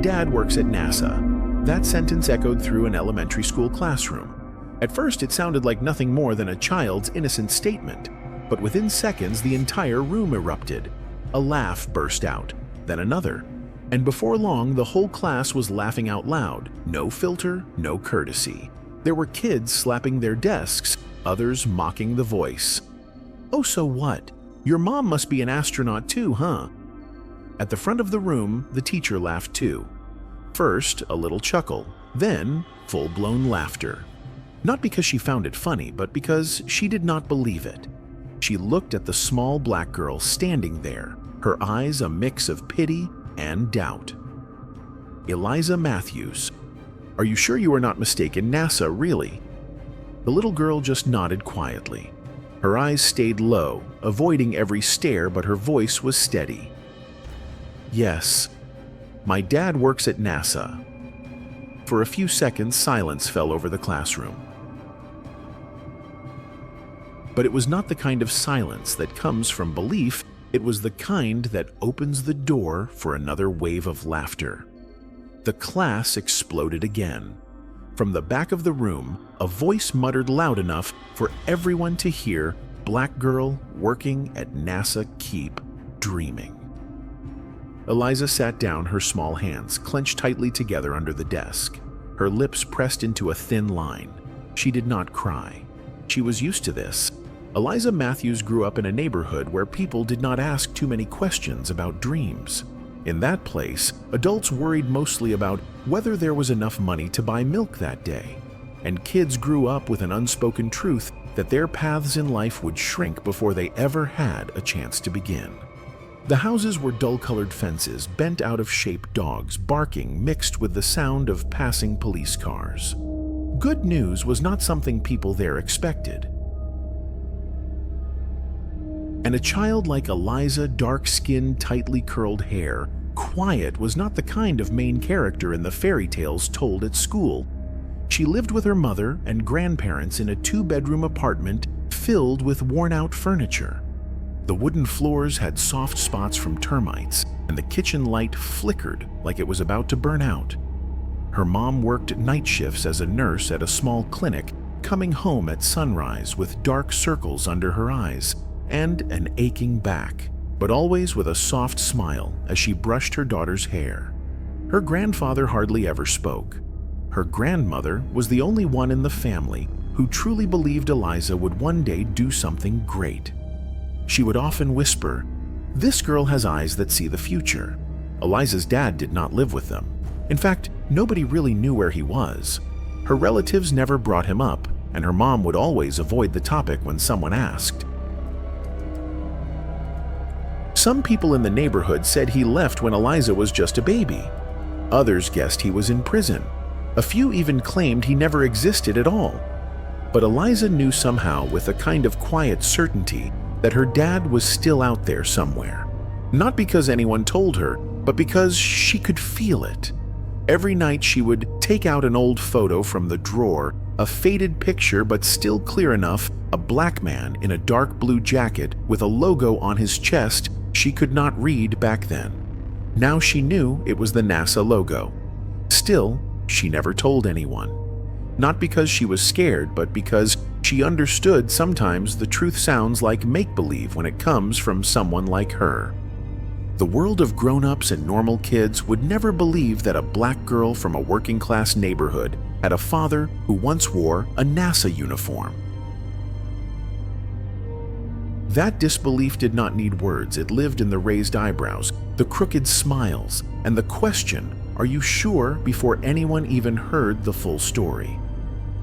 dad works at NASA." That sentence echoed through an elementary school classroom. At first, it sounded like nothing more than a child's innocent statement, but within seconds, the entire room erupted. A laugh burst out, then another, and before long, the whole class was laughing out loud. No filter, no courtesy. There were kids slapping their desks, others mocking the voice. "Oh, so what? Your mom must be an astronaut too, huh?" At the front of the room, the teacher laughed too. First, a little chuckle, then full-blown laughter. Not because she found it funny, but because she did not believe it. She looked at the small black girl standing there, her eyes a mix of pity and doubt. "Eliza Matthews, are you sure you are not mistaken? NASA, really?" The little girl just nodded quietly. Her eyes stayed low, avoiding every stare, but her voice was steady. "Yes, my dad works at NASA." For a few seconds, silence fell over the classroom. But it was not the kind of silence that comes from belief, it was the kind that opens the door for another wave of laughter. The class exploded again. From the back of the room, a voice muttered loud enough for everyone to hear, "Black girl working at NASA, keep dreaming." Eliza sat down, her small hands clenched tightly together under the desk. Her lips pressed into a thin line. She did not cry. She was used to this. Eliza Matthews grew up in a neighborhood where people did not ask too many questions about dreams. In that place, adults worried mostly about whether there was enough money to buy milk that day, and kids grew up with an unspoken truth that their paths in life would shrink before they ever had a chance to begin. The houses were dull-colored fences, bent out-of-shape dogs barking mixed with the sound of passing police cars. Good news was not something people there expected. And a child like Eliza, dark-skinned, tightly curled hair, quiet, was not the kind of main character in the fairy tales told at school. She lived with her mother and grandparents in a 2-bedroom apartment filled with worn-out furniture. The wooden floors had soft spots from termites, and the kitchen light flickered like it was about to burn out. Her mom worked night shifts as a nurse at a small clinic, coming home at sunrise with dark circles under her eyes and an aching back, but always with a soft smile as she brushed her daughter's hair. Her grandfather hardly ever spoke. Her grandmother was the only one in the family who truly believed Eliza would one day do something great. She would often whisper, "This girl has eyes that see the future." Eliza's dad did not live with them. In fact, nobody really knew where he was. Her relatives never brought him up, and her mom would always avoid the topic when someone asked. Some people in the neighborhood said he left when Eliza was just a baby. Others guessed he was in prison. A few even claimed he never existed at all. But Eliza knew somehow, with a kind of quiet certainty, that her dad was still out there somewhere. Not because anyone told her, but because she could feel it. Every night she would take out an old photo from the drawer, a faded picture but still clear enough, a black man in a dark blue jacket with a logo on his chest she could not read back then. Now she knew it was the NASA logo. Still, she never told anyone. Not because she was scared, but because she understood sometimes the truth sounds like make-believe when it comes from someone like her. The world of grown-ups and normal kids would never believe that a black girl from a working-class neighborhood had a father who once wore a NASA uniform. That disbelief did not need words. It lived in the raised eyebrows, the crooked smiles, and the question, "Are you sure?" before anyone even heard the full story.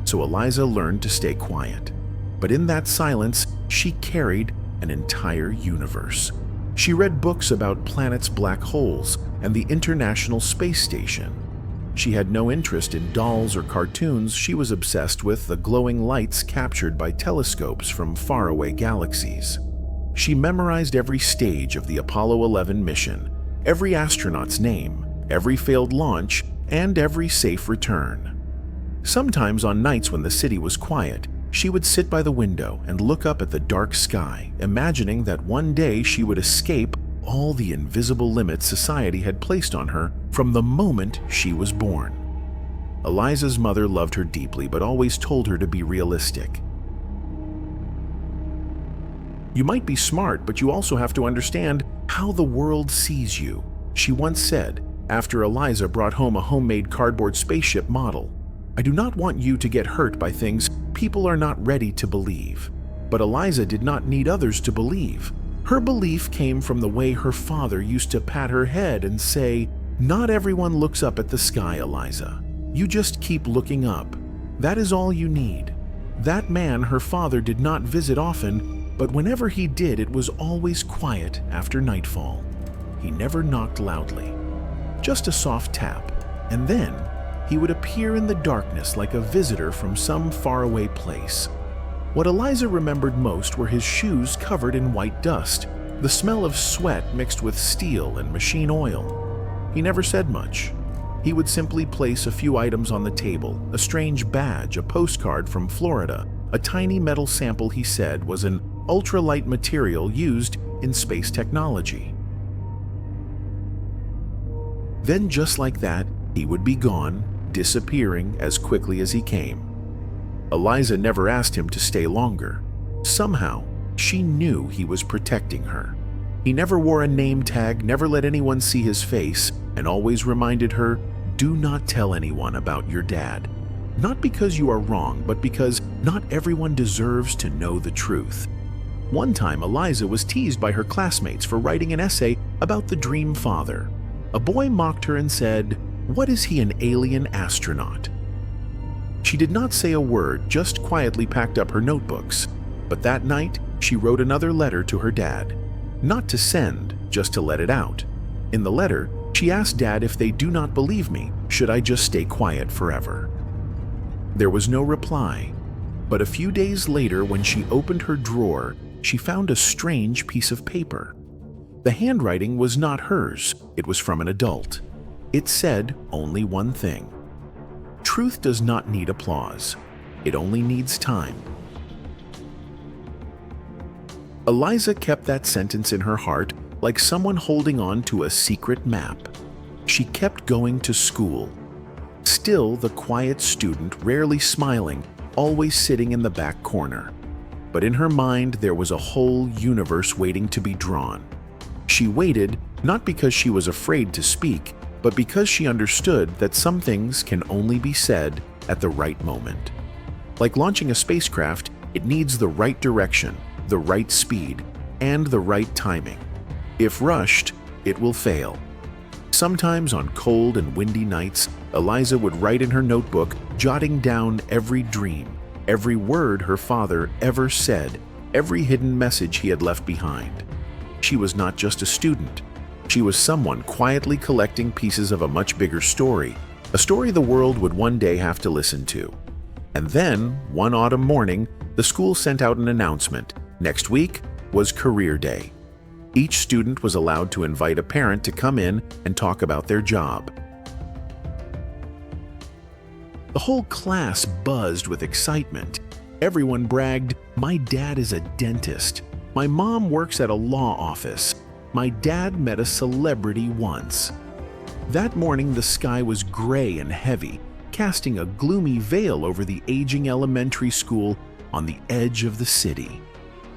So Eliza learned to stay quiet. But in that silence, she carried an entire universe. She read books about planets' black holes and the International Space Station. She had no interest in dolls or cartoons. She was obsessed with the glowing lights captured by telescopes from faraway galaxies. She memorized every stage of the Apollo 11 mission, every astronaut's name, every failed launch, and every safe return. Sometimes on nights when the city was quiet, she would sit by the window and look up at the dark sky, imagining that one day she would escape all the invisible limits society had placed on her from the moment she was born. Eliza's mother loved her deeply, but always told her to be realistic. "You might be smart, but you also have to understand how the world sees you," she once said after Eliza brought home a homemade cardboard spaceship model. "I do not want you to get hurt by things people are not ready to believe." But Eliza did not need others to believe. Her belief came from the way her father used to pat her head and say, "Not everyone looks up at the sky, Eliza. You just keep looking up. That is all you need." That man her father did not visit often, but whenever he did, it was always quiet after nightfall. He never knocked loudly. Just a soft tap, and then he would appear in the darkness like a visitor from some faraway place. What Eliza remembered most were his shoes covered in white dust, the smell of sweat mixed with steel and machine oil. He never said much. He would simply place a few items on the table, a strange badge, a postcard from Florida, a tiny metal sample he said was an ultralight material used in space technology. Then just like that, he would be gone, disappearing as quickly as he came. Eliza never asked him to stay longer. Somehow, she knew he was protecting her. He never wore a name tag, never let anyone see his face, and always reminded her, "Do not tell anyone about your dad." Not because you are wrong, but because not everyone deserves to know the truth. One time, Eliza was teased by her classmates for writing an essay about the dream father. A boy mocked her and said, "What is he, an alien astronaut?" She did not say a word, just quietly packed up her notebooks. But that night, she wrote another letter to her dad. Not to send, just to let it out. In the letter, she asked Dad, "If they do not believe me, should I just stay quiet forever?" There was no reply, but a few days later, when she opened her drawer, she found a strange piece of paper. The handwriting was not hers, it was from an adult. It said only one thing: truth does not need applause, it only needs time. Eliza kept that sentence in her heart like someone holding on to a secret map. She kept going to school. Still the quiet student, rarely smiling, always sitting in the back corner. But in her mind, there was a whole universe waiting to be drawn. She waited, not because she was afraid to speak, but because she understood that some things can only be said at the right moment. Like launching a spacecraft, it needs the right direction, the right speed, and the right timing. If rushed, it will fail. Sometimes on cold and windy nights, Eliza would write in her notebook, jotting down every dream, every word her father ever said, every hidden message he had left behind. She was not just a student. She was someone quietly collecting pieces of a much bigger story, a story the world would one day have to listen to. And then, one autumn morning, the school sent out an announcement. Next week was Career Day. Each student was allowed to invite a parent to come in and talk about their job. The whole class buzzed with excitement. Everyone bragged, "My dad is a dentist. My mom works at a law office. My dad met a celebrity once." That morning, the sky was gray and heavy, casting a gloomy veil over the aging elementary school on the edge of the city.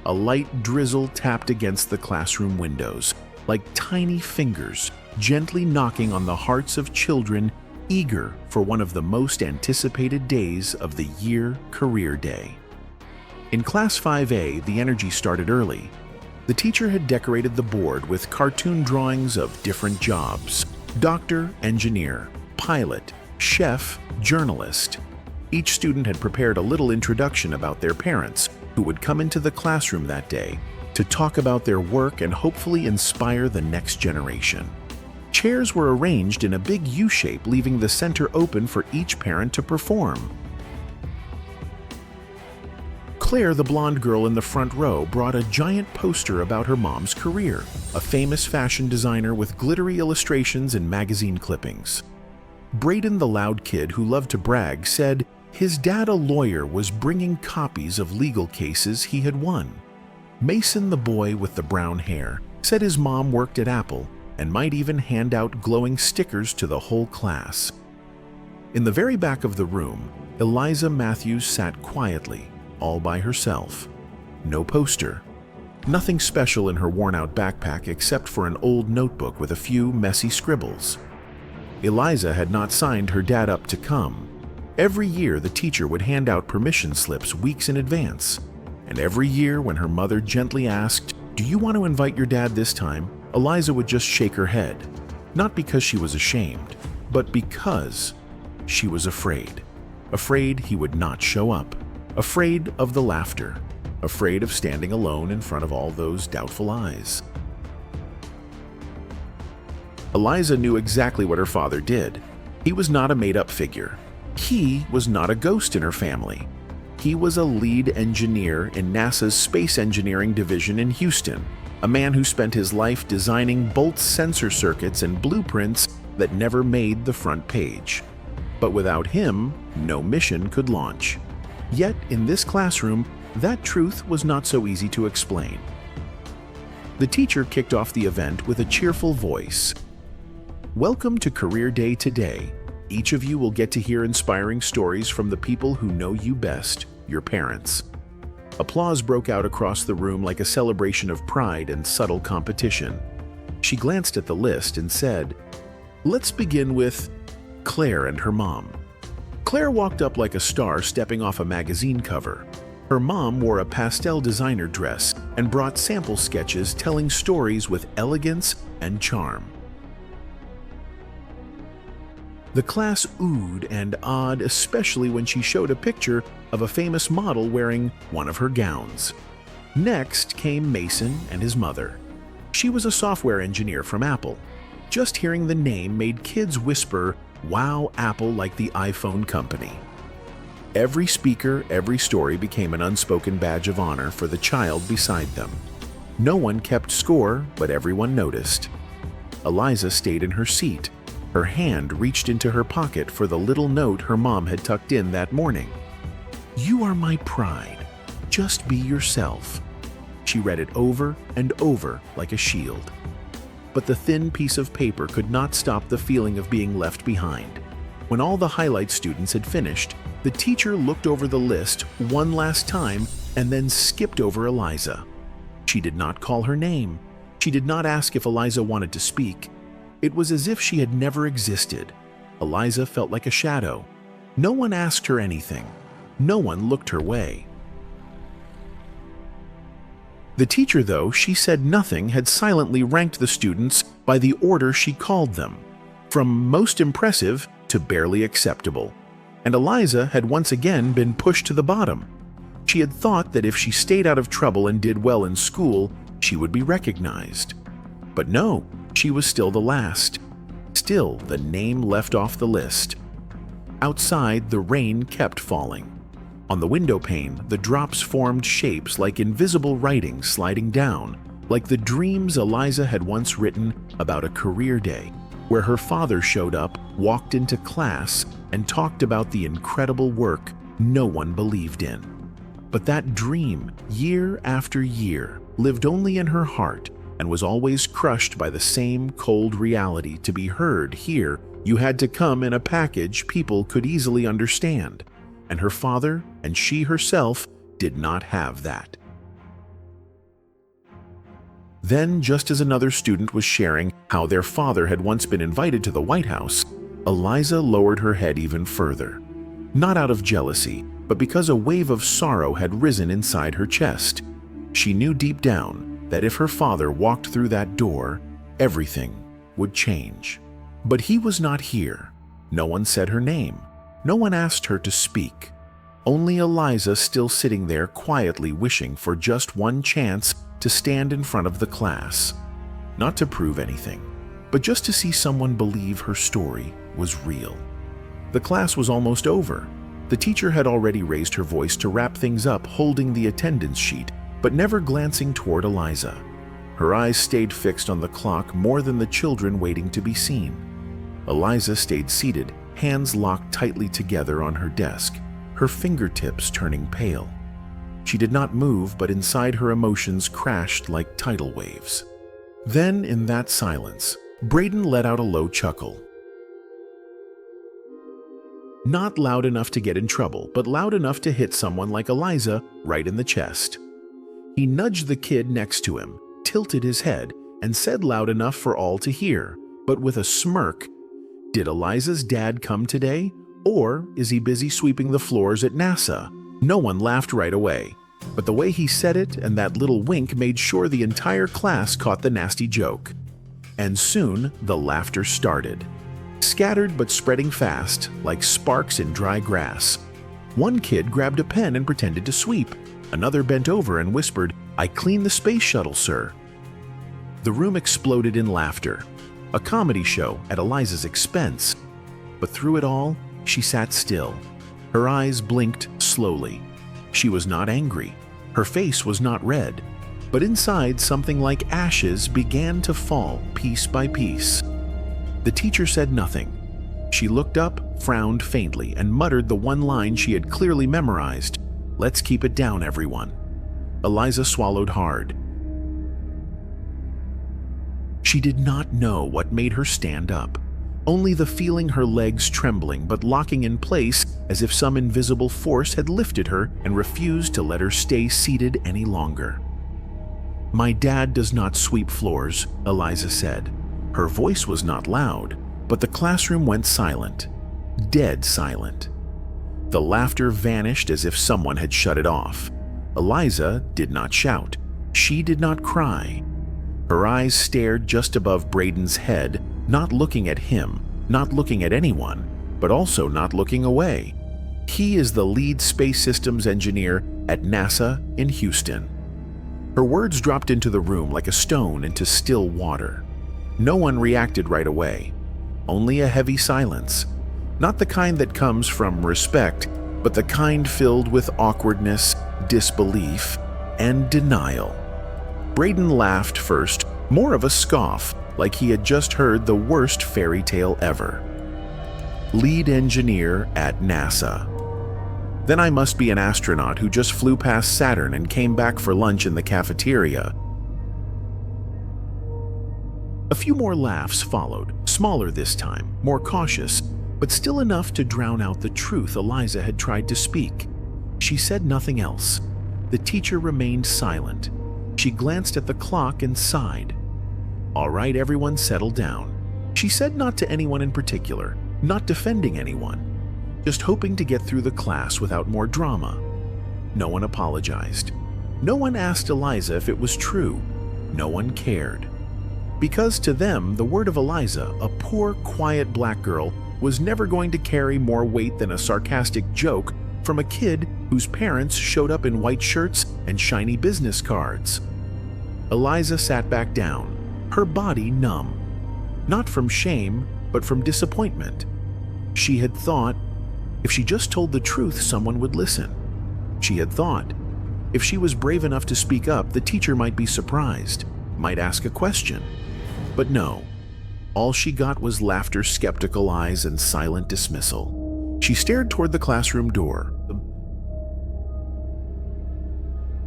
A light drizzle tapped against the classroom windows, like tiny fingers gently knocking on the hearts of children eager for one of the most anticipated days of the year, Career Day. In Class 5A, the energy started early. The teacher had decorated the board with cartoon drawings of different jobs: doctor, engineer, pilot, chef, journalist. Each student had prepared a little introduction about their parents, who would come into the classroom that day to talk about their work and hopefully inspire the next generation. Chairs were arranged in a big U shape, leaving the center open for each parent to perform. Claire, the blonde girl in the front row, brought a giant poster about her mom's career, a famous fashion designer with glittery illustrations and magazine clippings. Braden, the loud kid who loved to brag, said his dad, a lawyer, was bringing copies of legal cases he had won. Mason, the boy with the brown hair, said his mom worked at Apple and might even hand out glowing stickers to the whole class. In the very back of the room, Eliza Matthews sat quietly, all by herself. No poster. Nothing special in her worn-out backpack except for an old notebook with a few messy scribbles. Eliza had not signed her dad up to come. Every year, the teacher would hand out permission slips weeks in advance. And every year, when her mother gently asked, "Do you want to invite your dad this time?" Eliza would just shake her head. Not because she was ashamed, but because she was afraid. Afraid he would not show up. Afraid of the laughter. Afraid of standing alone in front of all those doubtful eyes. Eliza knew exactly what her father did. He was not a made-up figure. He was not a ghost in her family. He was a lead engineer in NASA's Space Engineering Division in Houston, a man who spent his life designing bolt sensor circuits and blueprints that never made the front page. But without him, no mission could launch. Yet, in this classroom, that truth was not so easy to explain. The teacher kicked off the event with a cheerful voice. "Welcome to Career Day today. Each of you will get to hear inspiring stories from the people who know you best, your parents." Applause broke out across the room like a celebration of pride and subtle competition. She glanced at the list and said, "Let's begin with Claire and her mom." Claire walked up like a star stepping off a magazine cover. Her mom wore a pastel designer dress and brought sample sketches telling stories with elegance and charm. The class oohed and awed, especially when she showed a picture of a famous model wearing one of her gowns. Next came Mason and his mother. She was a software engineer from Apple. Just hearing the name made kids whisper, "Wow, Apple," like the iPhone company. Every speaker, every story became an unspoken badge of honor for the child beside them. No one kept score, but everyone noticed. Eliza stayed in her seat. Her hand reached into her pocket for the little note her mom had tucked in that morning. "You are my pride. Just be yourself." She read it over and over like a shield. But the thin piece of paper could not stop the feeling of being left behind. When all the highlight students had finished, the teacher looked over the list one last time and then skipped over Eliza. She did not call her name. She did not ask if Eliza wanted to speak. It was as if she had never existed. Eliza felt like a shadow. No one asked her anything. No one looked her way. The teacher, though she said nothing, had silently ranked the students by the order she called them, from most impressive to barely acceptable. And Eliza had once again been pushed to the bottom. She had thought that if she stayed out of trouble and did well in school, she would be recognized. But no, she was still the last. Still the name left off the list. Outside, the rain kept falling. On the window pane, the drops formed shapes like invisible writing sliding down, like the dreams Eliza had once written about a career day, where her father showed up, walked into class, and talked about the incredible work no one believed in. But that dream, year after year, lived only in her heart and was always crushed by the same cold reality. To be heard here, you had to come in a package people could easily understand. And her father and she herself did not have that. Then, just as another student was sharing how their father had once been invited to the White House, Eliza lowered her head even further. Not out of jealousy, but because a wave of sorrow had risen inside her chest. She knew deep down that if her father walked through that door, everything would change. But he was not here. No one said her name. No one asked her to speak. Only Eliza still sitting there quietly wishing for just one chance to stand in front of the class. Not to prove anything, but just to see someone believe her story was real. The class was almost over. The teacher had already raised her voice to wrap things up, holding the attendance sheet, but never glancing toward Eliza. Her eyes stayed fixed on the clock more than the children waiting to be seen. Eliza stayed seated, hands locked tightly together on her desk, her fingertips turning pale. She did not move, but inside her emotions crashed like tidal waves. Then, in that silence, Braden let out a low chuckle. Not loud enough to get in trouble, but loud enough to hit someone like Eliza right in the chest. He nudged the kid next to him, tilted his head, and said loud enough for all to hear, but with a smirk, "Did Eliza's dad come today? Or is he busy sweeping the floors at NASA?" No one laughed right away, but the way he said it and that little wink made sure the entire class caught the nasty joke. And soon the laughter started, scattered but spreading fast, like sparks in dry grass. One kid grabbed a pen and pretended to sweep. Another bent over and whispered, "I cleaned the space shuttle, sir." The room exploded in laughter, a comedy show at Eliza's expense. But through it all, she sat still. Her eyes blinked slowly. She was not angry. Her face was not red. But inside, something like ashes began to fall piece by piece. The teacher said nothing. She looked up, frowned faintly, and muttered the one line she had clearly memorized, "Let's keep it down, everyone." Eliza swallowed hard. She did not know what made her stand up, only the feeling her legs trembling but locking in place as if some invisible force had lifted her and refused to let her stay seated any longer. "My dad does not sweep floors," Eliza said. Her voice was not loud, but the classroom went silent, dead silent. The laughter vanished as if someone had shut it off. Eliza did not shout. She did not cry. Her eyes stared just above Braden's head, not looking at him, not looking at anyone, but also not looking away. He is the lead space systems engineer at NASA in Houston. Her words dropped into the room like a stone into still water. No one reacted right away. Only a heavy silence. Not the kind that comes from respect, but the kind filled with awkwardness, disbelief, and denial. Braden laughed first, more of a scoff, like he had just heard the worst fairy tale ever. Lead engineer at NASA. Then I must be an astronaut who just flew past Saturn and came back for lunch in the cafeteria. A few more laughs followed, smaller this time, more cautious, but still enough to drown out the truth Eliza had tried to speak. She said nothing else. The teacher remained silent. She glanced at the clock and sighed. "All right, everyone, settle down," she said, not to anyone in particular, not defending anyone, just hoping to get through the class without more drama. No one apologized. No one asked Eliza if it was true. No one cared. Because to them, the word of Eliza, a poor, quiet black girl, was never going to carry more weight than a sarcastic joke from a kid whose parents showed up in white shirts and shiny business cards. Eliza sat back down, her body numb. Not from shame, but from disappointment. She had thought, if she just told the truth, someone would listen. She had thought, if she was brave enough to speak up, the teacher might be surprised, might ask a question. But no, all she got was laughter, skeptical eyes, and silent dismissal. She stared toward the classroom door,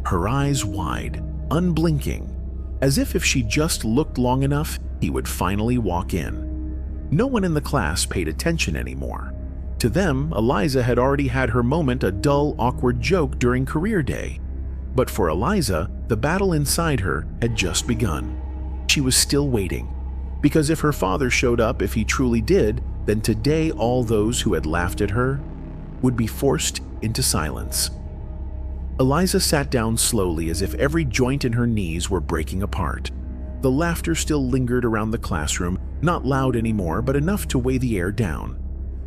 her eyes wide, unblinking, as if she just looked long enough, he would finally walk in. No one in the class paid attention anymore. To them, Eliza had already had her moment, a dull, awkward joke during career day. But for Eliza, the battle inside her had just begun. She was still waiting, because if her father showed up, if he truly did, then today all those who had laughed at her would be forced into silence. Eliza sat down slowly as if every joint in her knees were breaking apart. The laughter still lingered around the classroom, not loud anymore, but enough to weigh the air down.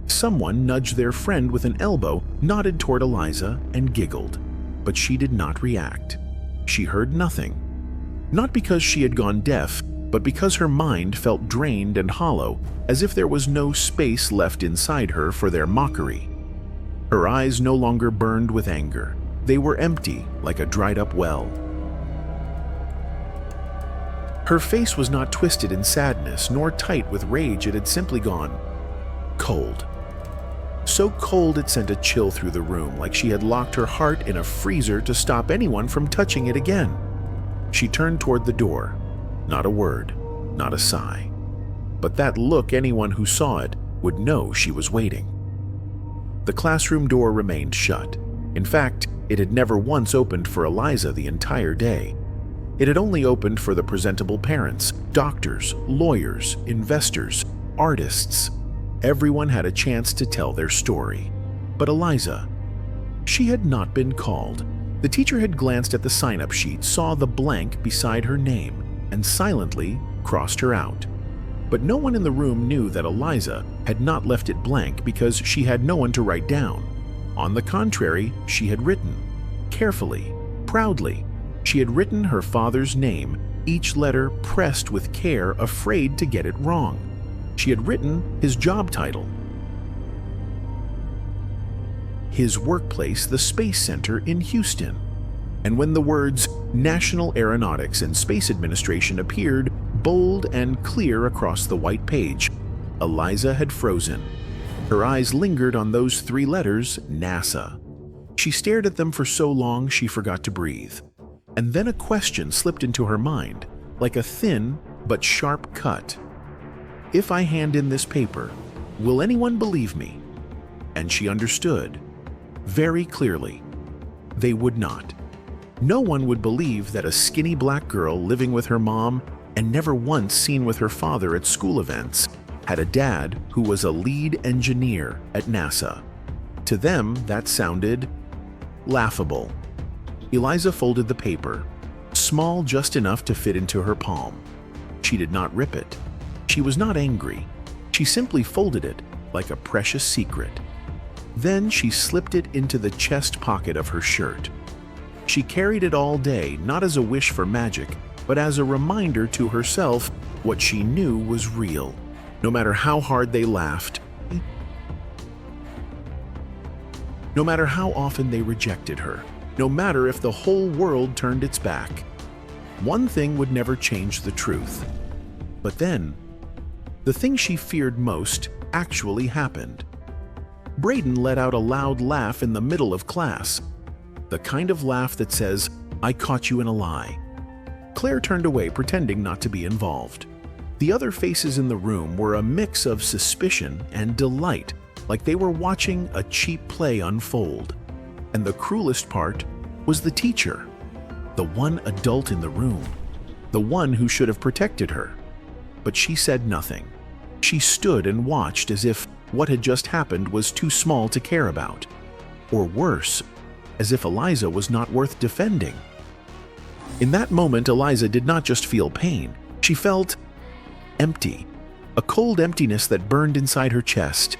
Someone nudged their friend with an elbow, nodded toward Eliza, and giggled. But she did not react. She heard nothing. Not because she had gone deaf, but because her mind felt drained and hollow, as if there was no space left inside her for their mockery. Her eyes no longer burned with anger. They were empty, like a dried-up well. Her face was not twisted in sadness, nor tight with rage. It had simply gone cold. So cold it sent a chill through the room, like she had locked her heart in a freezer to stop anyone from touching it again. She turned toward the door. Not a word, not a sigh. But that look, anyone who saw it would know she was waiting. The classroom door remained shut. In fact, it had never once opened for Eliza the entire day. It had only opened for the presentable parents, doctors, lawyers, investors, artists. Everyone had a chance to tell their story. But Eliza, she had not been called. The teacher had glanced at the sign-up sheet, saw the blank beside her name, and silently crossed her out. But no one in the room knew that Eliza had not left it blank because she had no one to write down. On the contrary, she had written. Carefully, proudly, she had written her father's name, each letter pressed with care, afraid to get it wrong. She had written his job title, his workplace, the Space Center in Houston. And when the words National Aeronautics and Space Administration appeared bold and clear across the white page, Eliza had frozen. Her eyes lingered on those 3 letters, NASA. She stared at them for so long she forgot to breathe. And then a question slipped into her mind, like a thin but sharp cut. If I hand in this paper, will anyone believe me? And she understood, very clearly, they would not. No one would believe that a skinny black girl living with her mom and never once seen with her father at school events had a dad who was a lead engineer at NASA. To them, that sounded laughable. Eliza folded the paper, small just enough to fit into her palm. She did not rip it. She was not angry. She simply folded it like a precious secret. Then she slipped it into the chest pocket of her shirt. She carried it all day, not as a wish for magic, but as a reminder to herself what she knew was real. No matter how hard they laughed, no matter how often they rejected her, no matter if the whole world turned its back, one thing would never change the truth. But then, the thing she feared most actually happened. Braden let out a loud laugh in the middle of class, the kind of laugh that says, "I caught you in a lie." Claire turned away, pretending not to be involved. The other faces in the room were a mix of suspicion and delight, like they were watching a cheap play unfold. And the cruelest part was the teacher, the one adult in the room, the one who should have protected her. But she said nothing. She stood and watched as if what had just happened was too small to care about. Or worse, as if Eliza was not worth defending. In that moment, Eliza did not just feel pain. She felt empty, a cold emptiness that burned inside her chest.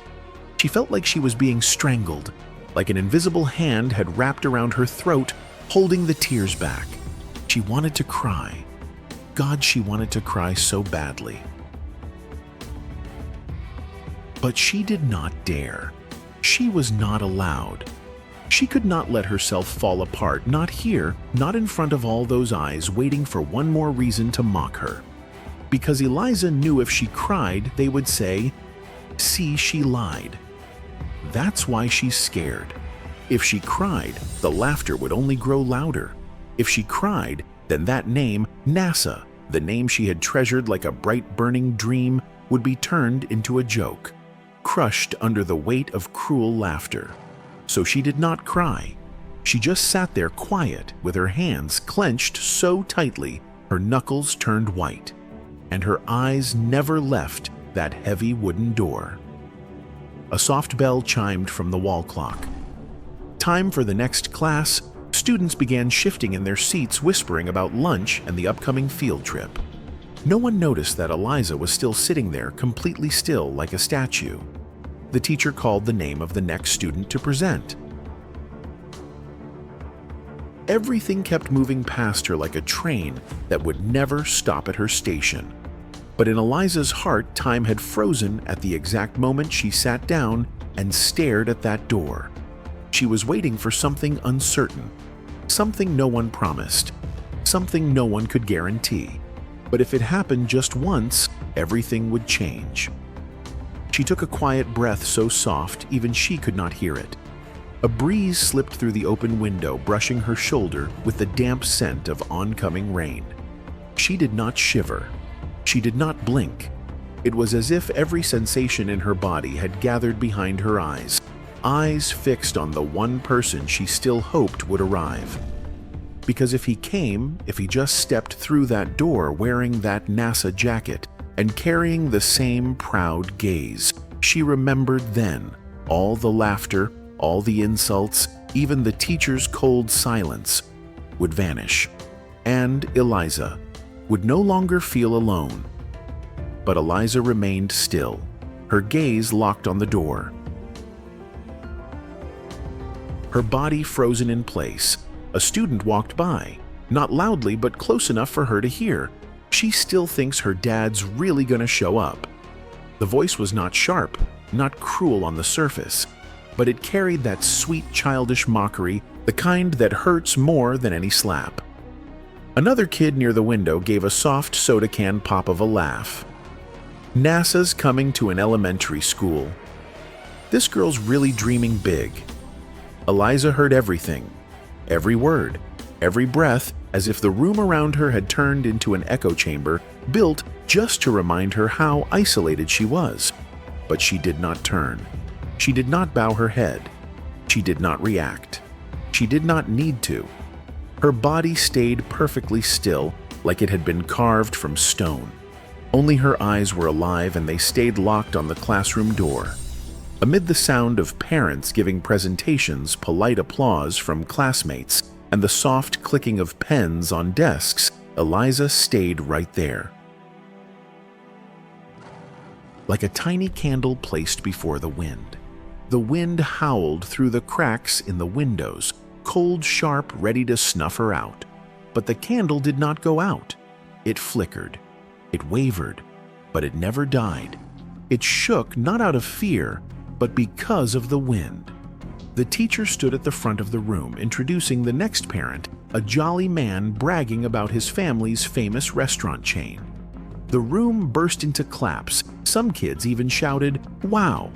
She felt like she was being strangled, like an invisible hand had wrapped around her throat, holding the tears back. She wanted to cry. God, she wanted to cry so badly. But she did not dare. She was not allowed. She could not let herself fall apart, not here, not in front of all those eyes waiting for one more reason to mock her. Because Eliza knew if she cried, they would say, "See, she lied." That's why she's scared. If she cried, the laughter would only grow louder. If she cried, then that name, NASA, the name she had treasured like a bright burning dream, would be turned into a joke, crushed under the weight of cruel laughter. So she did not cry. She just sat there quiet, with her hands clenched so tightly her knuckles turned white, and her eyes never left that heavy wooden door. A soft bell chimed from the wall clock. Time for the next class. Students began shifting in their seats, whispering about lunch and the upcoming field trip. No one noticed that Eliza was still sitting there, completely still like a statue. The teacher called the name of the next student to present. Everything kept moving past her like a train that would never stop at her station. But in Eliza's heart, time had frozen at the exact moment she sat down and stared at that door. She was waiting for something uncertain, something no one promised, something no one could guarantee. But if it happened just once, everything would change. She took a quiet breath so soft even she could not hear it. A breeze slipped through the open window, brushing her shoulder with the damp scent of oncoming rain. She did not shiver. She did not blink. It was as if every sensation in her body had gathered behind her eyes, eyes fixed on the one person she still hoped would arrive. Because if he came, if he just stepped through that door wearing that NASA jacket and carrying the same proud gaze, she remembered then all the laughter, all the insults, even the teacher's cold silence would vanish. And Eliza would no longer feel alone. But Eliza remained still, her gaze locked on the door. Her body frozen in place. A student walked by, not loudly but close enough for her to hear. She still thinks her dad's really gonna show up. The voice was not sharp, not cruel on the surface, but it carried that sweet childish mockery, the kind that hurts more than any slap. Another kid near the window gave a soft soda can pop of a laugh. NASA's coming to an elementary school. This girl's really dreaming big. Eliza heard everything, every word, every breath, as if the room around her had turned into an echo chamber built just to remind her how isolated she was. But she did not turn. She did not bow her head. She did not react. She did not need to. Her body stayed perfectly still, like it had been carved from stone. Only her eyes were alive, and they stayed locked on the classroom door. Amid the sound of parents giving presentations, polite applause from classmates, and the soft clicking of pens on desks, Eliza stayed right there. Like a tiny candle placed before the wind. The wind howled through the cracks in the windows, cold, sharp, ready to snuff her out. But the candle did not go out. It flickered. It wavered, but it never died. It shook not out of fear, but because of the wind. The teacher stood at the front of the room, introducing the next parent, a jolly man bragging about his family's famous restaurant chain. The room burst into claps. Some kids even shouted, "Wow!"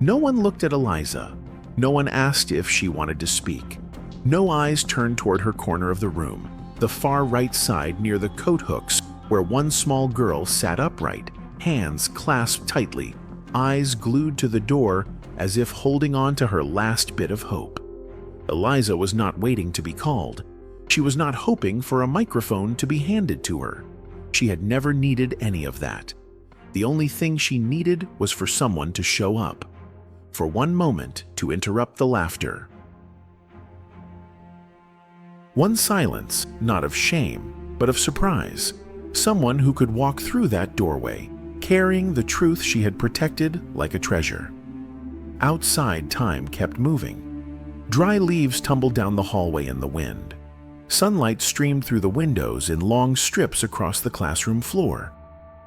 No one looked at Eliza. No one asked if she wanted to speak. No eyes turned toward her corner of the room, the far right side near the coat hooks, where one small girl sat upright, hands clasped tightly, eyes glued to the door as if holding on to her last bit of hope. Eliza was not waiting to be called. She was not hoping for a microphone to be handed to her. She had never needed any of that. The only thing she needed was for someone to show up, for one moment to interrupt the laughter. One silence, not of shame, but of surprise. Someone who could walk through that doorway, carrying the truth she had protected like a treasure. Outside, time kept moving. Dry leaves tumbled down the hallway in the wind. Sunlight streamed through the windows in long strips across the classroom floor.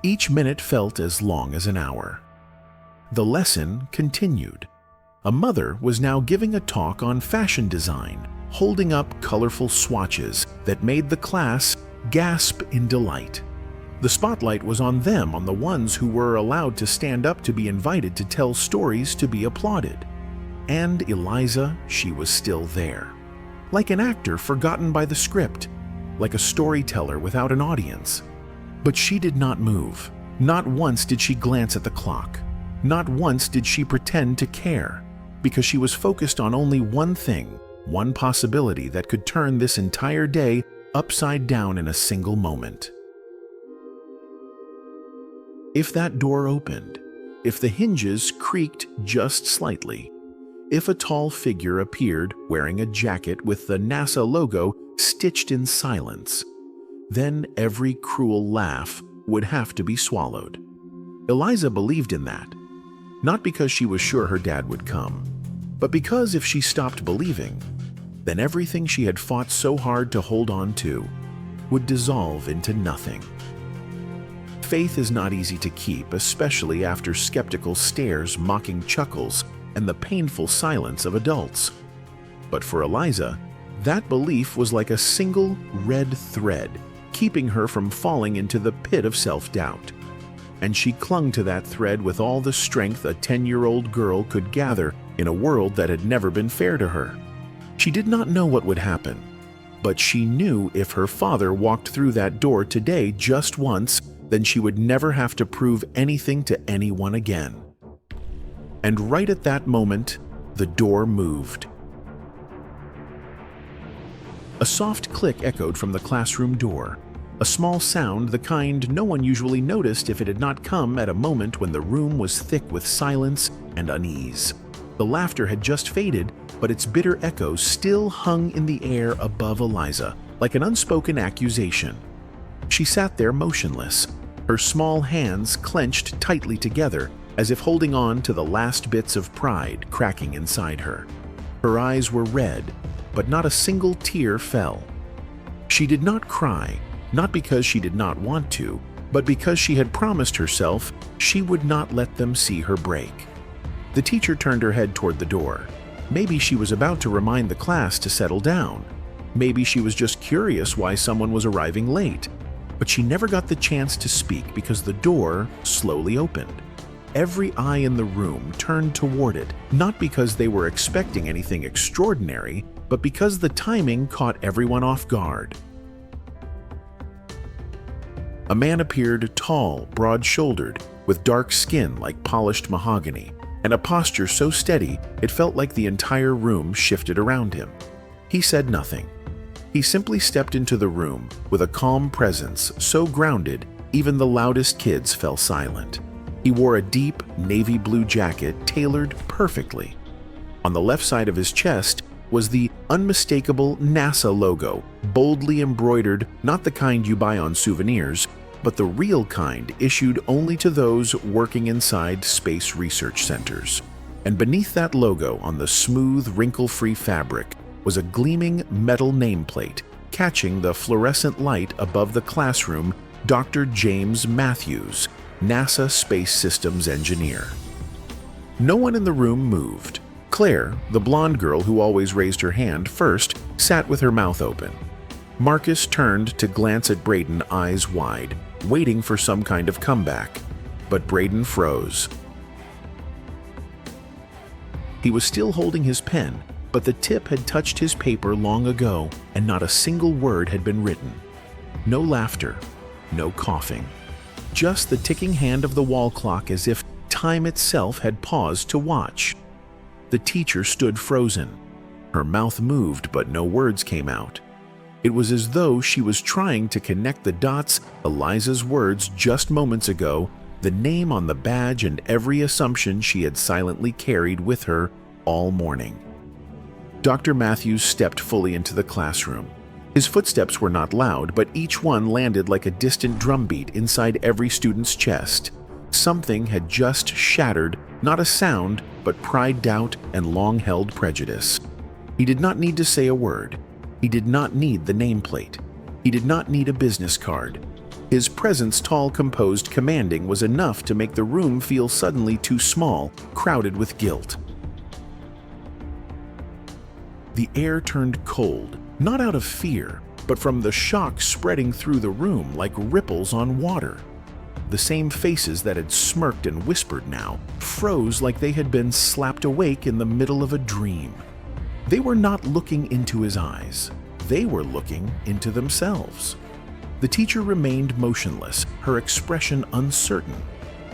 Each minute felt as long as an hour. The lesson continued. A mother was now giving a talk on fashion design, holding up colorful swatches that made the class gasp in delight. The spotlight was on them, on the ones who were allowed to stand up to be invited to tell stories to be applauded. And Eliza, she was still there. Like an actor forgotten by the script, like a storyteller without an audience. But she did not move. Not once did she glance at the clock. Not once did she pretend to care, because she was focused on only one thing, one possibility that could turn this entire day upside down in a single moment. If that door opened, if the hinges creaked just slightly, if a tall figure appeared wearing a jacket with the NASA logo stitched in silence, then every cruel laugh would have to be swallowed. Eliza believed in that, not because she was sure her dad would come, but because if she stopped believing, then everything she had fought so hard to hold on to would dissolve into nothing. Faith is not easy to keep, especially after skeptical stares, mocking chuckles, and the painful silence of adults. But for Eliza, that belief was like a single red thread, keeping her from falling into the pit of self-doubt. And she clung to that thread with all the strength a 10-year-old girl could gather in a world that had never been fair to her. She did not know what would happen, But she knew if her father walked through that door today just once, then she would never have to prove anything to anyone again. And right at that moment, the door moved. A soft click echoed from the classroom door, a small sound, the kind no one usually noticed if it had not come at a moment when the room was thick with silence and unease. The laughter had just faded, but its bitter echoes still hung in the air above Eliza, like an unspoken accusation. She sat there motionless, her small hands clenched tightly together, as if holding on to the last bits of pride cracking inside her. Her eyes were red, but not a single tear fell. She did not cry, not because she did not want to, but because she had promised herself she would not let them see her break. The teacher turned her head toward the door. Maybe she was about to remind the class to settle down. Maybe she was just curious why someone was arriving late. But she never got the chance to speak because the door slowly opened. Every eye in the room turned toward it, not because they were expecting anything extraordinary, but because the timing caught everyone off guard. A man appeared tall, broad-shouldered, with dark skin like polished mahogany, and a posture so steady it felt like the entire room shifted around him. He said nothing. He simply stepped into the room with a calm presence so grounded even the loudest kids fell silent. He wore a deep navy blue jacket tailored perfectly. On the left side of his chest was the unmistakable NASA logo, boldly embroidered, not the kind you buy on souvenirs, but the real kind issued only to those working inside space research centers. And beneath that logo, on the smooth, wrinkle-free fabric, was a gleaming metal nameplate catching the fluorescent light above the classroom, Dr. James Matthews, NASA Space Systems Engineer. No one in the room moved. Claire, the blonde girl who always raised her hand first, sat with her mouth open. Marcus turned to glance at Braden, eyes wide, waiting for some kind of comeback. But Braden froze. He was still holding his pen, but the tip had touched his paper long ago, and not a single word had been written. No laughter, no coughing. Just the ticking hand of the wall clock, as if time itself had paused to watch. The teacher stood frozen. Her mouth moved, but no words came out. It was as though she was trying to connect the dots, Eliza's words just moments ago, the name on the badge, and every assumption she had silently carried with her all morning. Dr. Matthews stepped fully into the classroom. His footsteps were not loud, but each one landed like a distant drumbeat inside every student's chest. Something had just shattered, not a sound, but pride, doubt, and long-held prejudice. He did not need to say a word. He did not need the nameplate. He did not need a business card. His presence, tall, composed, commanding, was enough to make the room feel suddenly too small, crowded with guilt. The air turned cold, not out of fear, but from the shock spreading through the room like ripples on water. The same faces that had smirked and whispered now froze like they had been slapped awake in the middle of a dream. They were not looking into his eyes. They were looking into themselves. The teacher remained motionless, her expression uncertain,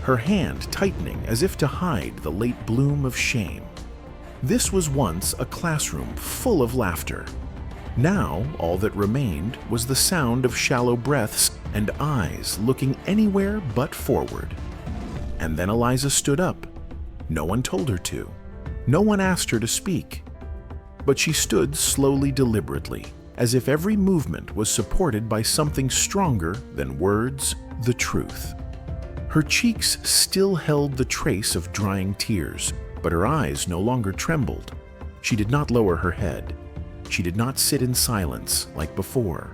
her hand tightening as if to hide the late bloom of shame. This was once a classroom full of laughter. Now, all that remained was the sound of shallow breaths and eyes looking anywhere but forward. And then Eliza stood up. No one told her to. No one asked her to speak. But she stood slowly, deliberately, as if every movement was supported by something stronger than words, the truth. Her cheeks still held the trace of drying tears, but her eyes no longer trembled. She did not lower her head. She did not sit in silence like before.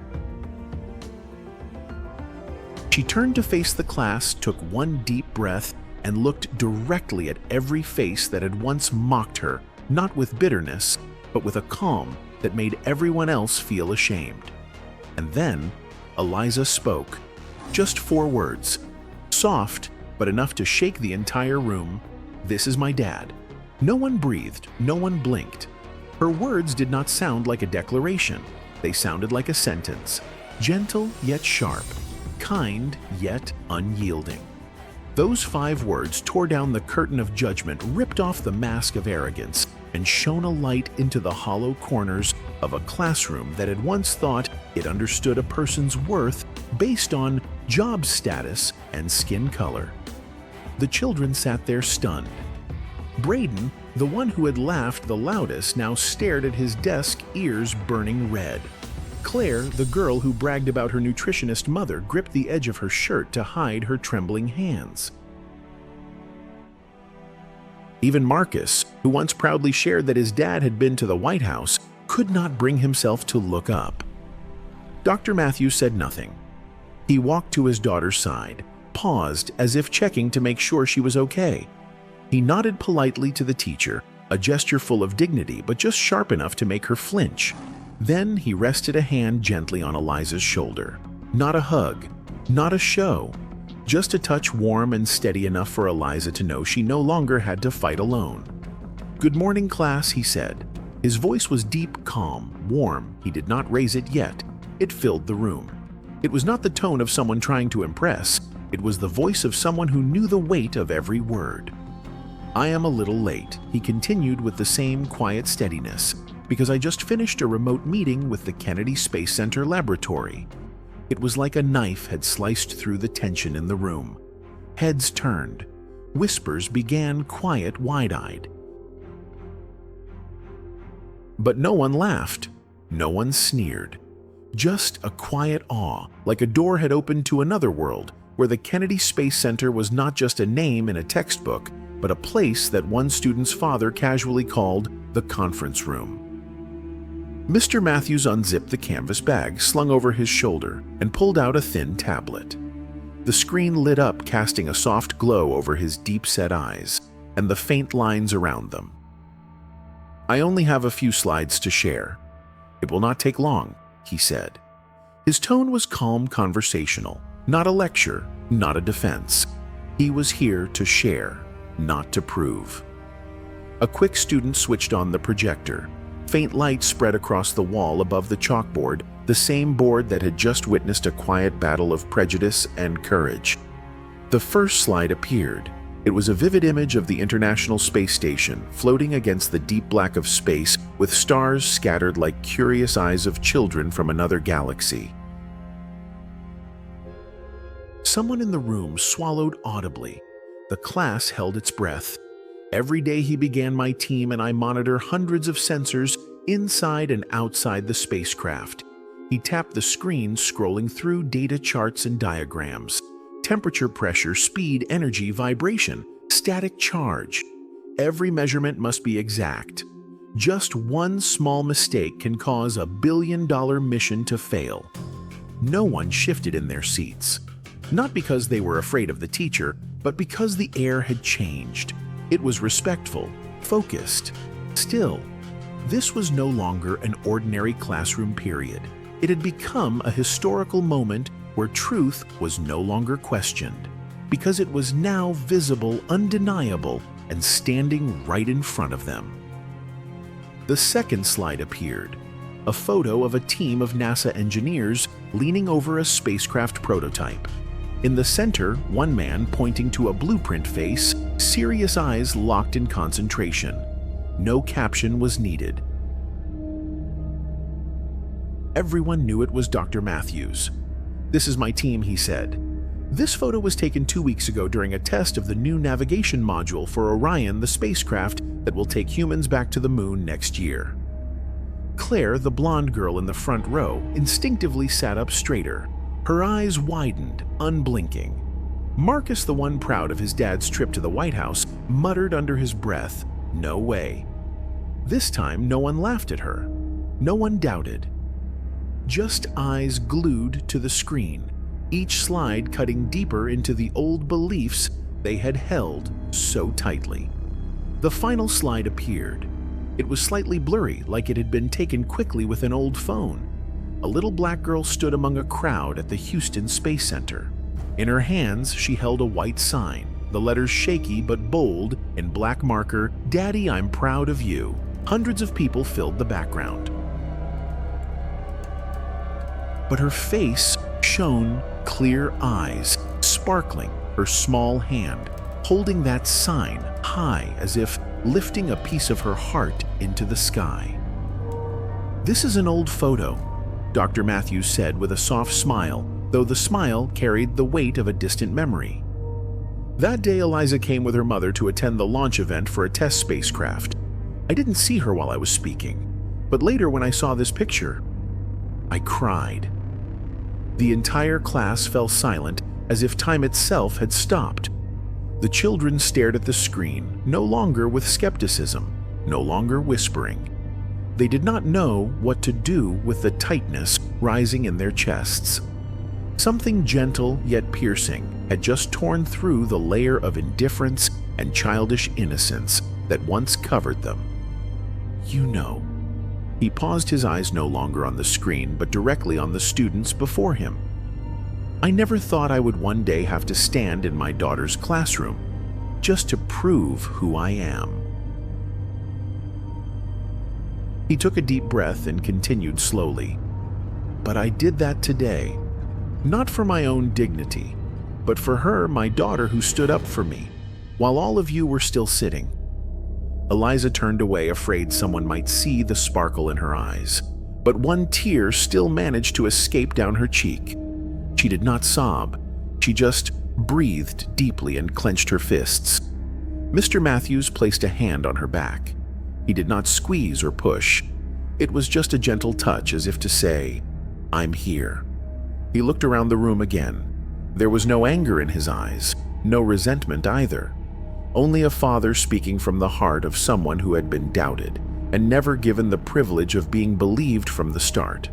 She turned to face the class, took one deep breath, and looked directly at every face that had once mocked her, not with bitterness, but with a calm that made everyone else feel ashamed. And then Eliza spoke. Just 4 words. Soft, but enough to shake the entire room. "This is my dad." No one breathed, no one blinked. Her words did not sound like a declaration. They sounded like a sentence, gentle yet sharp, kind yet unyielding. Those 5 words tore down the curtain of judgment, ripped off the mask of arrogance, and shone a light into the hollow corners of a classroom that had once thought it understood a person's worth based on job status and skin color. The children sat there stunned. Braden, the one who had laughed the loudest, now stared at his desk, ears burning red. Claire, the girl who bragged about her nutritionist mother, gripped the edge of her shirt to hide her trembling hands. Even Marcus, who once proudly shared that his dad had been to the White House, could not bring himself to look up. Dr. Matthews said nothing. He walked to his daughter's side, paused as if checking to make sure she was okay. He nodded politely to the teacher, a gesture full of dignity but just sharp enough to make her flinch. Then he rested a hand gently on Eliza's shoulder. Not a hug, not a show, just a touch warm and steady enough for Eliza to know she no longer had to fight alone. "Good morning, class," he said. His voice was deep, calm, warm. He did not raise it yet. It filled the room. It was not the tone of someone trying to impress. It was the voice of someone who knew the weight of every word. "I am a little late," he continued with the same quiet steadiness, "because I just finished a remote meeting with the Kennedy Space Center laboratory." It was like a knife had sliced through the tension in the room. Heads turned. Whispers began, quiet, wide-eyed. But no one laughed. No one sneered. Just a quiet awe, like a door had opened to another world, where the Kennedy Space Center was not just a name in a textbook, but a place that one student's father casually called the conference room. Mr. Matthews unzipped the canvas bag slung over his shoulder and pulled out a thin tablet. The screen lit up, casting a soft glow over his deep-set eyes and the faint lines around them. "I only have a few slides to share. It will not take long," he said. His tone was calm, conversational, not a lecture, not a defense. He was here to share, not to prove. A quick student switched on the projector. Faint light spread across the wall above the chalkboard, the same board that had just witnessed a quiet battle of prejudice and courage. The first slide appeared. It was a vivid image of the International Space Station, floating against the deep black of space, with stars scattered like curious eyes of children from another galaxy. Someone in the room swallowed audibly. The class held its breath. Every day he began my team and I monitor hundreds of sensors inside and outside the spacecraft. He tapped the screen, scrolling through data charts and diagrams. Temperature, pressure, speed, energy, vibration, static charge. Every measurement must be exact. Just one small mistake can cause a billion-dollar mission to fail. No one shifted in their seats. Not because they were afraid of the teacher, but because the air had changed. It was respectful, focused. Still, this was no longer an ordinary classroom period. It had become a historical moment where truth was no longer questioned, because it was now visible, undeniable, and standing right in front of them. The second slide appeared, a photo of a team of NASA engineers leaning over a spacecraft prototype. In the center, one man pointing to a blueprint face, serious eyes locked in concentration. No caption was needed. Everyone knew it was Dr. Matthews. "This is my team," he said. This photo was taken 2 weeks ago during a test of the new navigation module for Orion, the spacecraft that will take humans back to the moon next year. Claire, the blonde girl in the front row, instinctively sat up straighter. Her eyes widened, unblinking. Marcus, the one proud of his dad's trip to the White House, muttered under his breath, "No way." This time, no one laughed at her. No one doubted. Just eyes glued to the screen, each slide cutting deeper into the old beliefs they had held so tightly. The final slide appeared. It was slightly blurry, like it had been taken quickly with an old phone. A little black girl stood among a crowd at the Houston Space Center. In her hands, she held a white sign, the letters shaky but bold in black marker, "Daddy, I'm proud of you." Hundreds of people filled the background. but her face shone, clear eyes sparkling, her small hand holding that sign high as if lifting a piece of her heart into the sky. "This is an old photo," Dr. Matthews said with a soft smile, though the smile carried the weight of a distant memory. That day, Eliza came with her mother to attend the launch event for a test spacecraft. I didn't see her while I was speaking, but later when I saw this picture, I cried. The entire class fell silent, as if time itself had stopped. The children stared at the screen, no longer with skepticism, no longer whispering. They did not know what to do with the tightness rising in their chests. Something gentle yet piercing had just torn through the layer of indifference and childish innocence that once covered them. "You know." He paused, his eyes no longer on the screen but directly on the students before him. "I never thought I would one day have to stand in my daughter's classroom just to prove who I am." He took a deep breath and continued slowly. "But I did that today, not for my own dignity, but for her, my daughter, who stood up for me, while all of you were still sitting." Eliza turned away, afraid someone might see the sparkle in her eyes, but one tear still managed to escape down her cheek. She did not sob, she just breathed deeply and clenched her fists. Mr. Matthews placed a hand on her back. He did not squeeze or push. It was just a gentle touch, as if to say, "I'm here." He looked around the room again. There was no anger in his eyes, no resentment either. Only a father speaking from the heart of someone who had been doubted and never given the privilege of being believed from the start.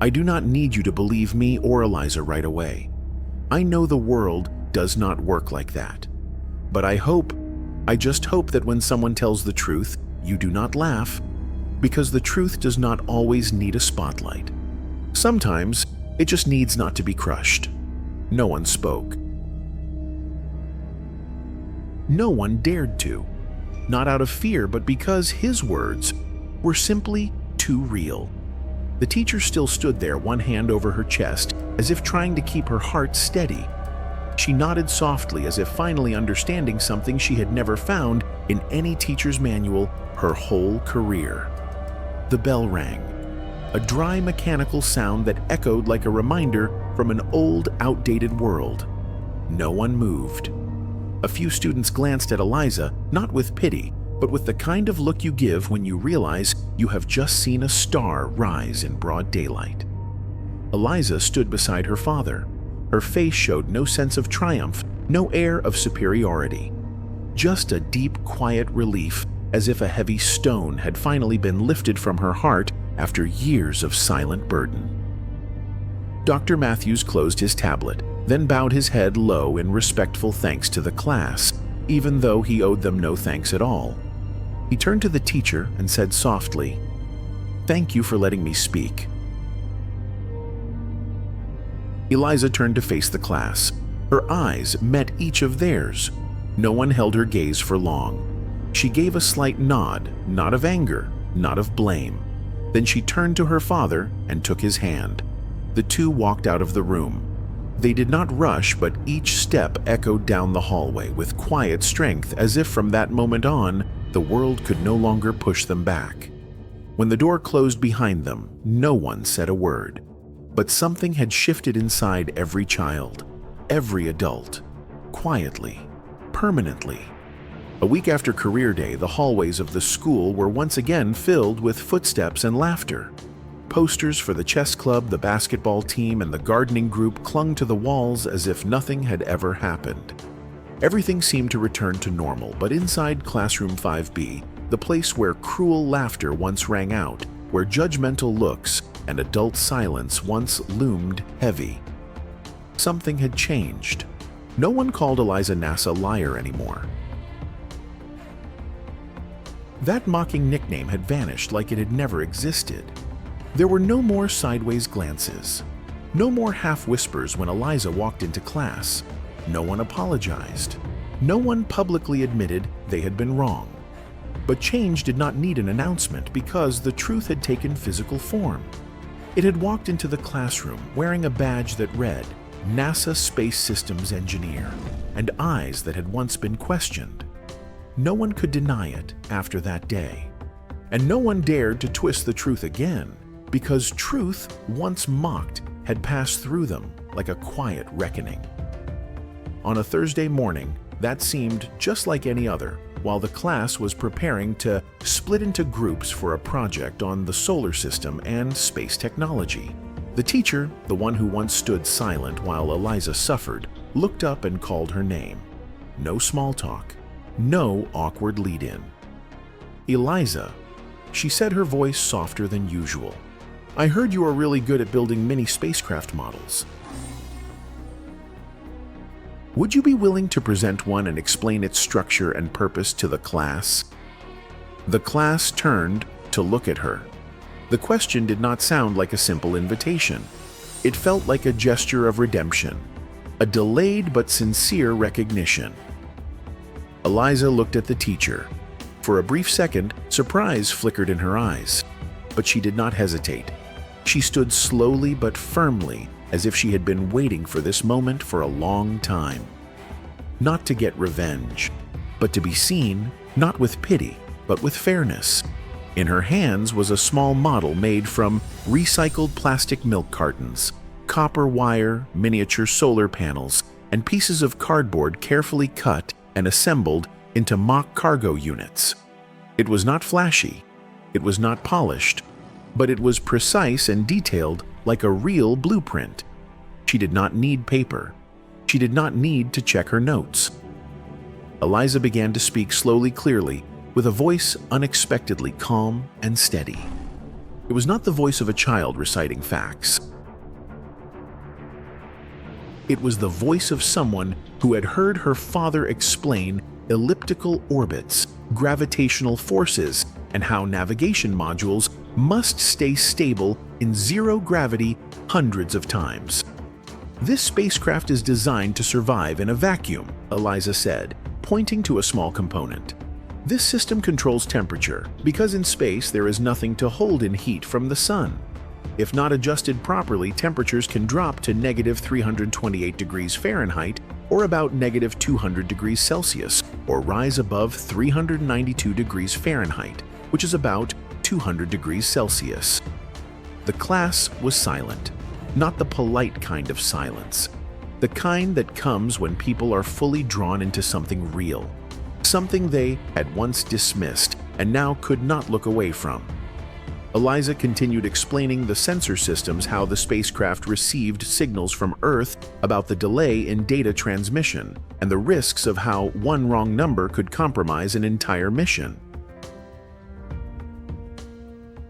"I do not need you to believe me or Eliza right away. I know the world does not work like that. But I just hope that when someone tells the truth, you do not laugh, because the truth does not always need a spotlight. Sometimes it just needs not to be crushed." No one spoke. No one dared to, not out of fear, but because his words were simply too real. The teacher still stood there, one hand over her chest, as if trying to keep her heart steady. She nodded softly, as if finally understanding something she had never found in any teacher's manual her whole career. The bell rang, a dry mechanical sound that echoed like a reminder from an old, outdated world. No one moved. A few students glanced at Eliza, not with pity, but with the kind of look you give when you realize you have just seen a star rise in broad daylight. Eliza stood beside her father. Her face showed no sense of triumph, no air of superiority. Just a deep, quiet relief, as if a heavy stone had finally been lifted from her heart after years of silent burden. Dr. Matthews closed his tablet, then bowed his head low in respectful thanks to the class, even though he owed them no thanks at all. He turned to the teacher and said softly, "Thank you for letting me speak." Eliza turned to face the class. Her eyes met each of theirs. No one held her gaze for long. She gave a slight nod, not of anger, not of blame. Then she turned to her father and took his hand. The two walked out of the room. They did not rush, but each step echoed down the hallway with quiet strength, as if from that moment on, the world could no longer push them back. When the door closed behind them, no one said a word. But something had shifted inside every child, every adult, quietly, permanently. A week after career day, the hallways of the school were once again filled with footsteps and laughter. Posters for the chess club, the basketball team, and the gardening group clung to the walls as if nothing had ever happened. Everything seemed to return to normal, but inside classroom 5B, the place where cruel laughter once rang out, where judgmental looks and adult silence once loomed heavy, something had changed. No one called Eliza Nass a liar anymore. That mocking nickname had vanished like it had never existed. There were no more sideways glances, no more half whispers when Eliza walked into class. No one apologized. No one publicly admitted they had been wrong. But change did not need an announcement because the truth had taken physical form. It had walked into the classroom wearing a badge that read, NASA Space Systems Engineer, and eyes that had once been questioned. No one could deny it after that day. And no one dared to twist the truth again, because truth, once mocked, had passed through them like a quiet reckoning. On a Thursday morning, that seemed just like any other, while the class was preparing to split into groups for a project on the solar system and space technology. The teacher, the one who once stood silent while Eliza suffered, looked up and called her name. No small talk, no awkward lead-in. "Eliza," she said, her voice softer than usual. "I heard you are really good at building mini spacecraft models. Would you be willing to present one and explain its structure and purpose to the class?" The class turned to look at her. The question did not sound like a simple invitation. It felt like a gesture of redemption, a delayed but sincere recognition. Eliza looked at the teacher. For a brief second, surprise flickered in her eyes, but she did not hesitate. She stood slowly but firmly, as if she had been waiting for this moment for a long time. Not to get revenge, but to be seen, not with pity, but with fairness. In her hands was a small model made from recycled plastic milk cartons, copper wire, miniature solar panels, and pieces of cardboard carefully cut and assembled into mock cargo units. It was not flashy, it was not polished, but it was precise and detailed like a real blueprint. She did not need paper. She did not need to check her notes. Eliza began to speak slowly, clearly, with a voice unexpectedly calm and steady. It was not the voice of a child reciting facts. It was the voice of someone who had heard her father explain elliptical orbits, gravitational forces, and how navigation modules must stay stable in zero gravity hundreds of times. "This spacecraft is designed to survive in a vacuum," Eliza said, pointing to a small component. "This system controls temperature, because in space there is nothing to hold in heat from the sun. If not adjusted properly, temperatures can drop to -328 degrees Fahrenheit or about -200 degrees Celsius, or rise above 392 degrees Fahrenheit, which is about 200 degrees Celsius." The class was silent, not the polite kind of silence, the kind that comes when people are fully drawn into something real, something they had once dismissed and now could not look away from. Eliza continued explaining the sensor systems, how the spacecraft received signals from Earth about the delay in data transmission, and the risks of how one wrong number could compromise an entire mission.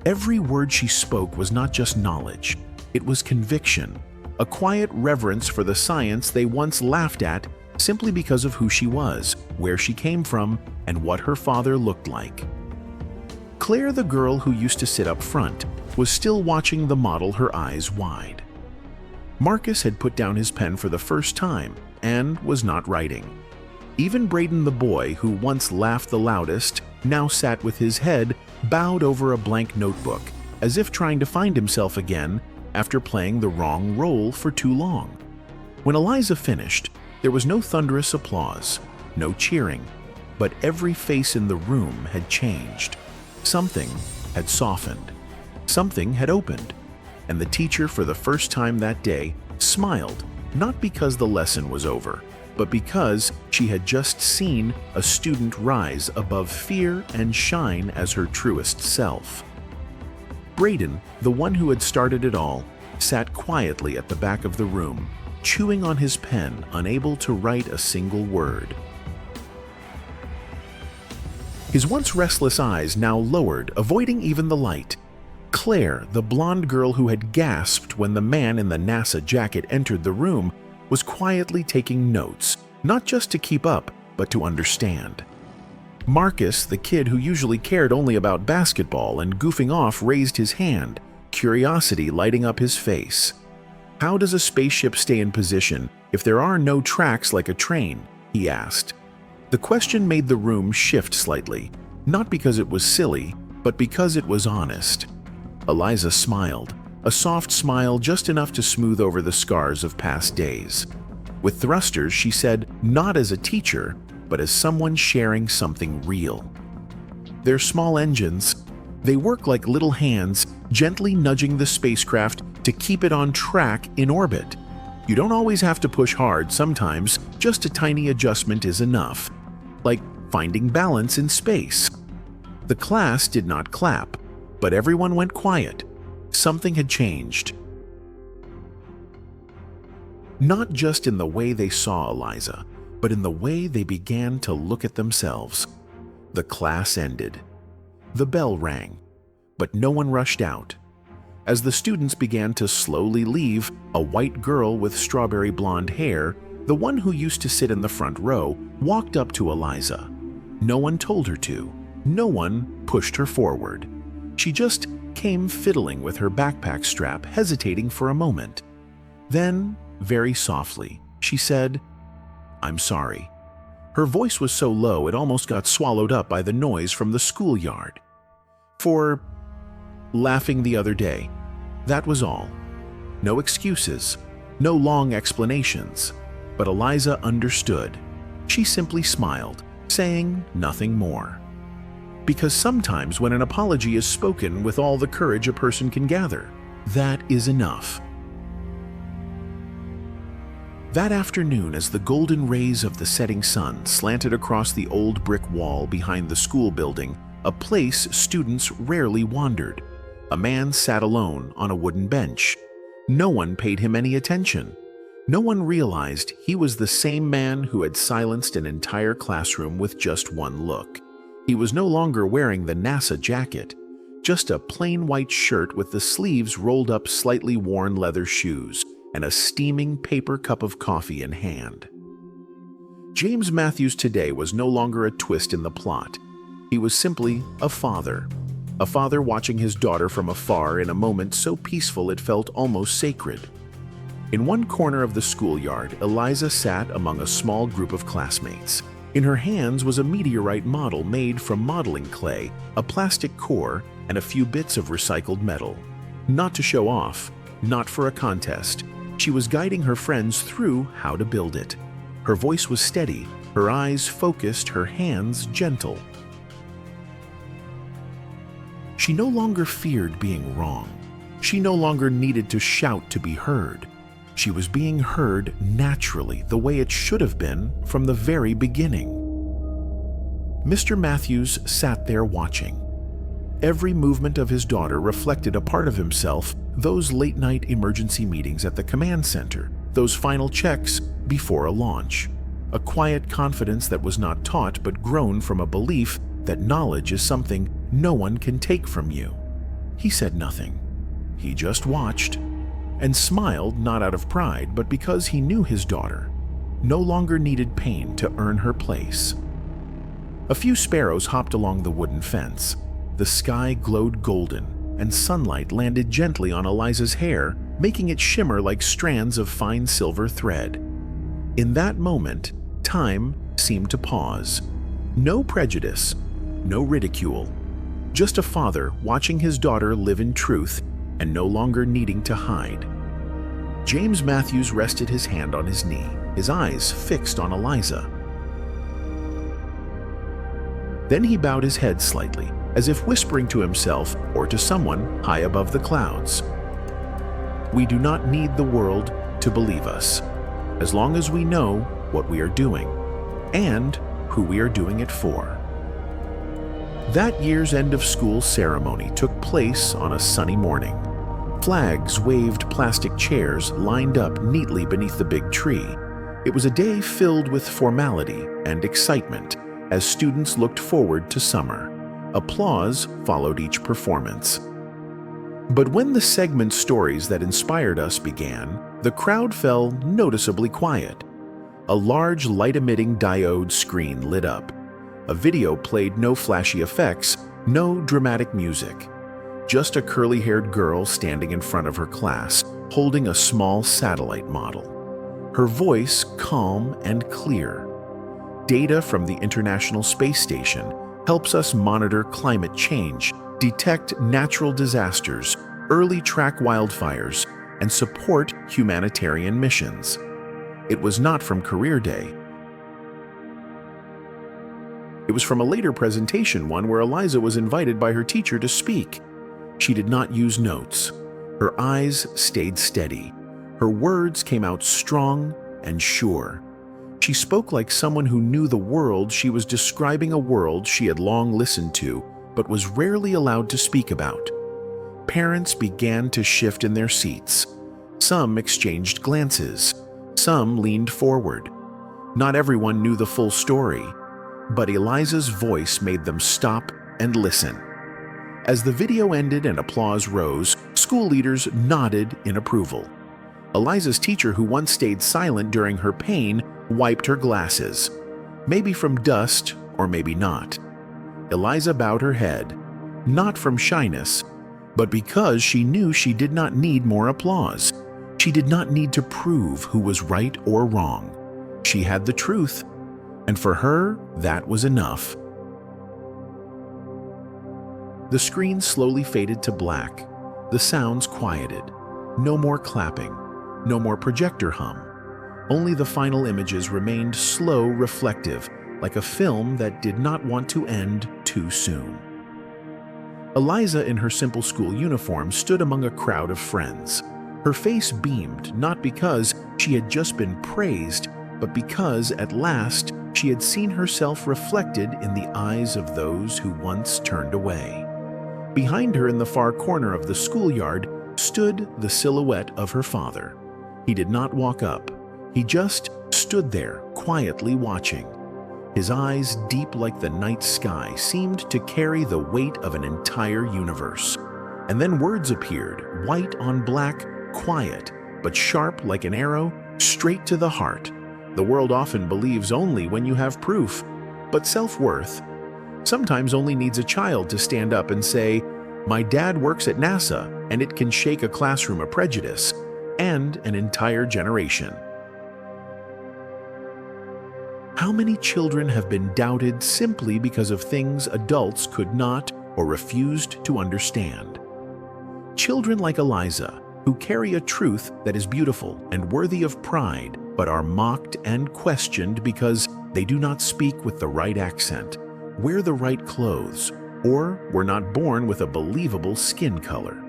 Every word she spoke was not just knowledge, it was conviction, a quiet reverence for the science they once laughed at simply because of who she was, where she came from, and what her father looked like. Claire, the girl who used to sit up front, was still watching the model, her eyes wide. Marcus had put down his pen for the first time and was not writing. Even Braden, the boy who once laughed the loudest, now sat with his head bowed over a blank notebook, as if trying to find himself again after playing the wrong role for too long. When Eliza finished, there was no thunderous applause, no cheering, but every face in the room had changed. Something had softened, something had opened, and the teacher, for the first time that day, smiled, not because the lesson was over, but because she had just seen a student rise above fear and shine as her truest self. Braden, the one who had started it all, sat quietly at the back of the room, chewing on his pen, unable to write a single word. His once restless eyes now lowered, avoiding even the light. Claire, the blonde girl who had gasped when the man in the NASA jacket entered the room, was quietly taking notes, not just to keep up, but to understand. Marcus, the kid who usually cared only about basketball and goofing off, raised his hand, curiosity lighting up his face. "How does a spaceship stay in position if there are no tracks like a train?" he asked. The question made the room shift slightly, not because it was silly, but because it was honest. Eliza smiled, a soft smile just enough to smooth over the scars of past days. With thrusters, she said, not as a teacher, but as someone sharing something real. They're small engines. They work like little hands, gently nudging the spacecraft to keep it on track in orbit. You don't always have to push hard. Sometimes just a tiny adjustment is enough, like finding balance in space. The class did not clap, but everyone went quiet. Something had changed. Not just in the way they saw Eliza, but in the way they began to look at themselves. The class ended. The bell rang, but no one rushed out. As the students began to slowly leave, a white girl with strawberry blonde hair, the one who used to sit in the front row, walked up to Eliza. No one told her to. No one pushed her forward. She just came fiddling with her backpack strap, hesitating for a moment. Then, very softly, she said, "I'm sorry." Her voice was so low it almost got swallowed up by the noise from the schoolyard. For laughing the other day, that was all. No excuses, no long explanations. But Eliza understood. She simply smiled, saying nothing more. Because sometimes when an apology is spoken with all the courage a person can gather, that is enough. That afternoon, as the golden rays of the setting sun slanted across the old brick wall behind the school building, a place students rarely wandered, a man sat alone on a wooden bench. No one paid him any attention. No one realized he was the same man who had silenced an entire classroom with just one look. He was no longer wearing the NASA jacket, just a plain white shirt with the sleeves rolled up, slightly worn leather shoes, and a steaming paper cup of coffee in hand. James Matthews today was no longer a twist in the plot. He was simply a father watching his daughter from afar in a moment so peaceful it felt almost sacred. In one corner of the schoolyard, Eliza sat among a small group of classmates. In her hands was a meteorite model made from modeling clay, a plastic core, and a few bits of recycled metal. Not to show off, not for a contest. She was guiding her friends through how to build it. Her voice was steady, her eyes focused, her hands gentle. She no longer feared being wrong. She no longer needed to shout to be heard. She was being heard naturally, the way it should have been from the very beginning. Mr. Matthews sat there watching. Every movement of his daughter reflected a part of himself, those late-night emergency meetings at the command center, those final checks before a launch. A quiet confidence that was not taught but grown from a belief that knowledge is something no one can take from you. He said nothing. He just watched and smiled, not out of pride, but because he knew his daughter no longer needed pain to earn her place. A few sparrows hopped along the wooden fence. The sky glowed golden, and sunlight landed gently on Eliza's hair, making it shimmer like strands of fine silver thread. In that moment, time seemed to pause. No prejudice, no ridicule. Just a father watching his daughter live in truth and no longer needing to hide. James Matthews rested his hand on his knee, his eyes fixed on Eliza. Then he bowed his head slightly, as if whispering to himself or to someone high above the clouds. We do not need the world to believe us, as long as we know what we are doing and who we are doing it for. That year's end-of-school ceremony took place on a sunny morning. Flags waved, plastic chairs lined up neatly beneath the big tree. It was a day filled with formality and excitement as students looked forward to summer. Applause followed each performance. But when the segment stories that inspired us began, the crowd fell noticeably quiet. A large light-emitting diode screen lit up. A video played, no flashy effects, no dramatic music. Just a curly-haired girl standing in front of her class, holding a small satellite model. Her voice calm and clear. Data from the International Space Station helps us monitor climate change, detect natural disasters, early track wildfires, and support humanitarian missions. It was not from Career Day. It was from a later presentation, one where Eliza was invited by her teacher to speak. She did not use notes. Her eyes stayed steady. Her words came out strong and sure. She spoke like someone who knew the world. She was describing a world she had long listened to, but was rarely allowed to speak about. Parents began to shift in their seats. Some exchanged glances. Some leaned forward. Not everyone knew the full story, but Eliza's voice made them stop and listen. As the video ended and applause rose, school leaders nodded in approval. Eliza's teacher, who once stayed silent during her pain, wiped her glasses. Maybe from dust, or maybe not. Eliza bowed her head, not from shyness, but because she knew she did not need more applause. She did not need to prove who was right or wrong. She had the truth, and for her, that was enough. The screen slowly faded to black. The sounds quieted. No more clapping. No more projector hum. Only the final images remained slow, reflective, like a film that did not want to end too soon. Eliza, in her simple school uniform, stood among a crowd of friends. Her face beamed, not because she had just been praised, but because, at last, she had seen herself reflected in the eyes of those who once turned away. Behind her, in the far corner of the schoolyard, stood the silhouette of her father. He did not walk up. He just stood there, quietly watching. His eyes, deep like the night sky, seemed to carry the weight of an entire universe. And then words appeared, white on black, quiet, but sharp like an arrow, straight to the heart. The world often believes only when you have proof, but self-worth sometimes only needs a child to stand up and say, "My dad works at NASA," and it can shake a classroom of prejudice and an entire generation. How many children have been doubted simply because of things adults could not or refused to understand? Children like Eliza, who carry a truth that is beautiful and worthy of pride, but are mocked and questioned because they do not speak with the right accent, wear the right clothes, or were not born with a believable skin color.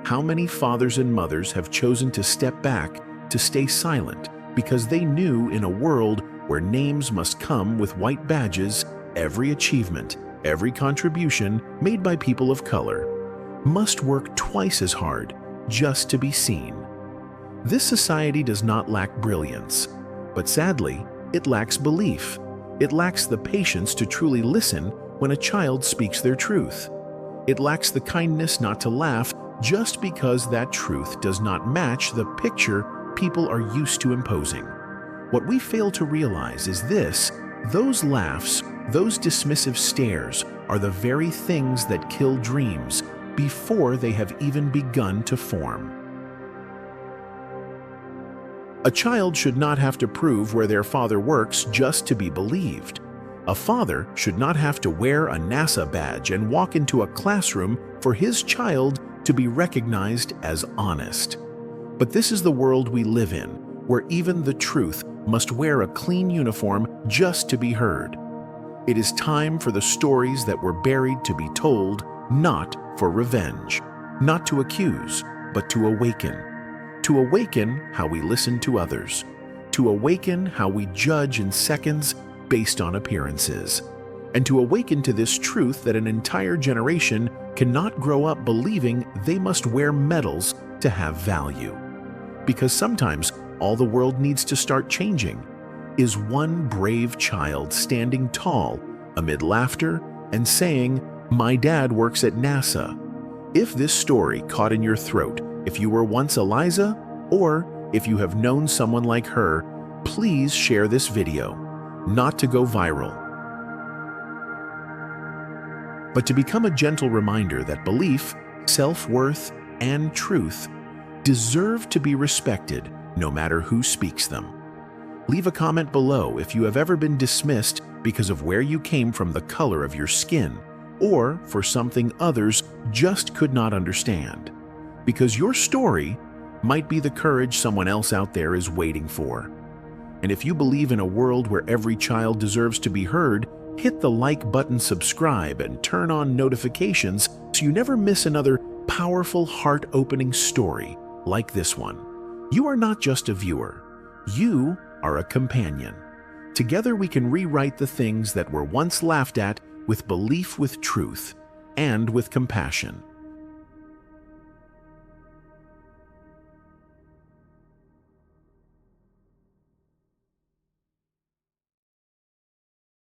How many fathers and mothers have chosen to step back, to stay silent, because they knew in a world where names must come with white badges, every achievement, every contribution made by people of color must work twice as hard just to be seen. This society does not lack brilliance, but sadly, it lacks belief. It lacks the patience to truly listen when a child speaks their truth. It lacks the kindness not to laugh just because that truth does not match the picture people are used to imposing. What we fail to realize is this: those laughs, those dismissive stares, are the very things that kill dreams before they have even begun to form. A child should not have to prove where their father works just to be believed. A father should not have to wear a NASA badge and walk into a classroom for his child to be recognized as honest. But this is the world we live in, where even the truth must wear a clean uniform just to be heard. It is time for the stories that were buried to be told, not for revenge, not to accuse, but to awaken. To awaken how we listen to others. To awaken how we judge in seconds based on appearances. And to awaken to this truth that an entire generation cannot grow up believing they must wear medals to have value. Because sometimes all the world needs to start changing is one brave child standing tall amid laughter and saying, "My dad works at NASA." If this story caught in your throat, if you were once Eliza, or if you have known someone like her, please share this video, not to go viral, but to become a gentle reminder that belief, self-worth, and truth deserve to be respected no matter who speaks them. Leave a comment below if you have ever been dismissed because of where you came from, the color of your skin, or for something others just could not understand. because your story might be the courage someone else out there is waiting for. And if you believe in a world where every child deserves to be heard, hit the like button, subscribe, and turn on notifications so you never miss another powerful, heart-opening story like this one. You are not just a viewer. You are a companion. Together we can rewrite the things that were once laughed at with belief, with truth, and with compassion.